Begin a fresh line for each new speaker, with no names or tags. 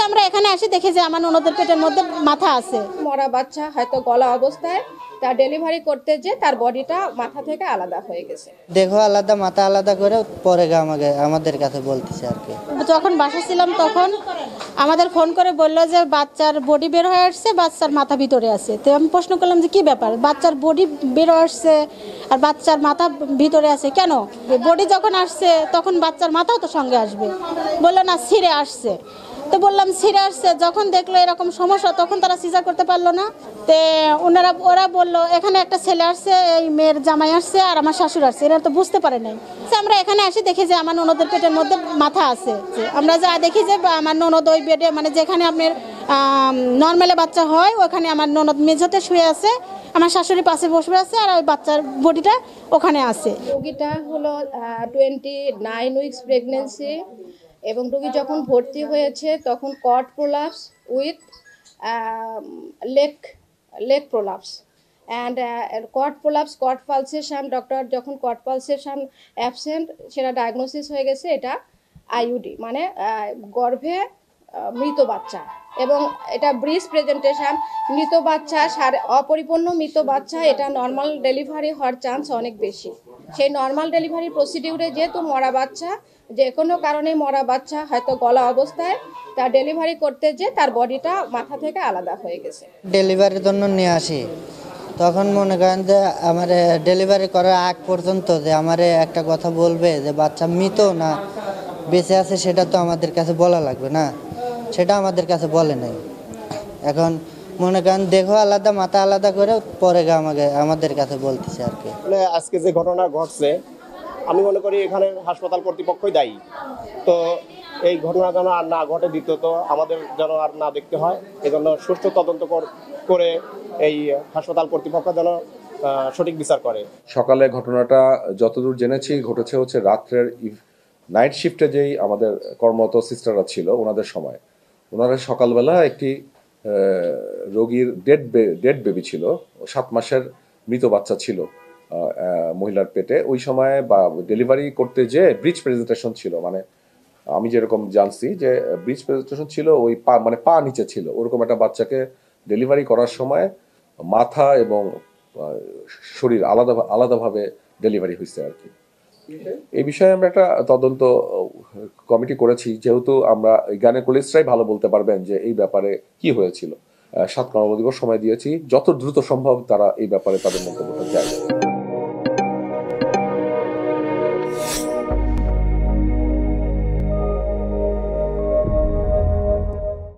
আমরা এখানে এসে দেখি যে আমার ননদের পেটের মধ্যে মাথা আছে।
মরা বাচ্চা হয়তো গলা অবস্থায় তার ডেলিভারি করতে যে তার বডিটা মাথা থেকে আলাদা হয়ে গেছে।
দেখো আলাদা মাথা আলাদা করে পরে আমাদের কাছে বলতেছে আর কি।
যখন বাসা ছিলাম তখন আমাদের ফোন করে বললো যে বাচ্চার বডি বের হয়ে আসছে, বাচ্চার মাথা ভিতরে আছে। তো আমি প্রশ্ন করলাম যে কী ব্যাপার, বাচ্চার বডি বের হয়ে আসছে আর বাচ্চার মাথা ভিতরে আছে কেন? বডি যখন আসছে তখন বাচ্চার মাথাও তো সঙ্গে আসবে। বললো না, ছিঁড়ে আসছে। তো বললাম ছিঁড়ে আসছে, যখন দেখলো এরকম সমস্যা তখন তারা সিজার করতে পারলো না। তো ওরা বললো এখানে একটা ছেলে আসছে, এই মেয়ের জামাই আসছে আর আমার শাশুড় আসছে, এরা তো বুঝতে পারে নাই। আমরা এখানে এসে দেখি যে আমার ননদের পেটের মধ্যে মাথা আছে। আমরা যা দেখি যে আমার ননদ ওই বেডে, মানে যেখানে আপনার নর্মালে বাচ্চা হয় ওখানে আমার ননদ মেঝেতে শুয়ে আছে, আমার শাশুড়ি পাশে বসে আছে আর ওই বাচ্চার বডিটা ওখানে আছে।
রোগীটা হলো 29 উইকস প্রেগনেন্সি এবং রোগী যখন ভর্তি হয়েছে তখন cord prolapse with leg prolapse and cord prolapse, cord pulsation. Doctor যখন কর্ড পালসেশন অ্যাবসেন্ট সেটা ডায়াগনোসিস হয়ে গেছে এটা আইইউডি, মানে গর্ভে মৃত বাচ্চা। এবং এটা ব্রিজ প্রেজেন্টেশন, মৃত বাচ্চা অপরিপূর্ণ মৃত বাচ্চা, এটা নর্মাল ডেলিভারি হওয়ার চান্স অনেক বেশি। সেই নর্মাল ডেলিভারি প্রসিডিউরে যেহেতু মরা বাচ্চা, যে কোনো কারণে মরা বাচ্চা হয়তো গলা অবস্থায় তার ডেলিভারি করতে যে তার বডিটা মাথা থেকে আলাদা হয়ে গেছে।
ডেলিভারির জন্য নিয়ে আসি, তখন মনে করেন যে আমার ডেলিভারি করার আগ পর্যন্ত যে আমার একটা কথা বলবে যে বাচ্চা মৃত না বেঁচে আছে, সেটা তো আমাদের কাছে বলা লাগবে না, সেটা আমাদের কাছে বলে নাই। এখন মনে করেন দেখো আলাদা মাথা আলাদা করে পরে আমাদের কাছে বলতেছে আর কি।
আজকে যে ঘটনা ঘটছে আমি মনে করি এখানে হাসপাতাল কর্তৃপক্ষই দায়ী। তো এই ঘটনা যেন আর না ঘটে, দ্বিতীয়ত আমাদের যেন আর না দেখতে হয়, এজন্য সুষ্ঠু তদন্ত করে এই হাসপাতাল কর্তৃপক্ষ যেন সঠিক বিচার করে।
সকালে ঘটনাটা যতদূর জেনেছি ঘটেছে হচ্ছে রাত্রের নাইট শিফটে যেই আমাদের কর্মরত সিস্টাররা ছিল ওনাদের সময়, ওনারা সকালবেলা একটি রোগীর ডেড বেবি ছিল, 7 মাসের মৃত বাচ্চা ছিল মহিলার পেটে। ওই সময় বা ডেলিভারি করতে যে ব্রিজ প্রেজেন্টেশন ছিল, মানে আমি যেরকম জানছি যে ব্রিজ প্রেজেন্টেশন ছিল, ওই মানে পা নিচে ছিল, ওরকম একটা বাচ্চাকে ডেলিভারি করার সময় মাথা এবং শরীর আলাদাভাবে ডেলিভারি হয়েছে আর কি। এই বিষয়ে আমরা একটা তদন্ত কমিটি করেছি, যেহেতু আমরা গাইনোকোলজিস্টরাই ভালো বলতে পারবেন যে এই ব্যাপারে কি হয়েছিল। 7 কর্মদিবস সময় দিয়েছি, যত দ্রুত সম্ভব তারা এই ব্যাপারে তাদের মন্তব্যটা চায়।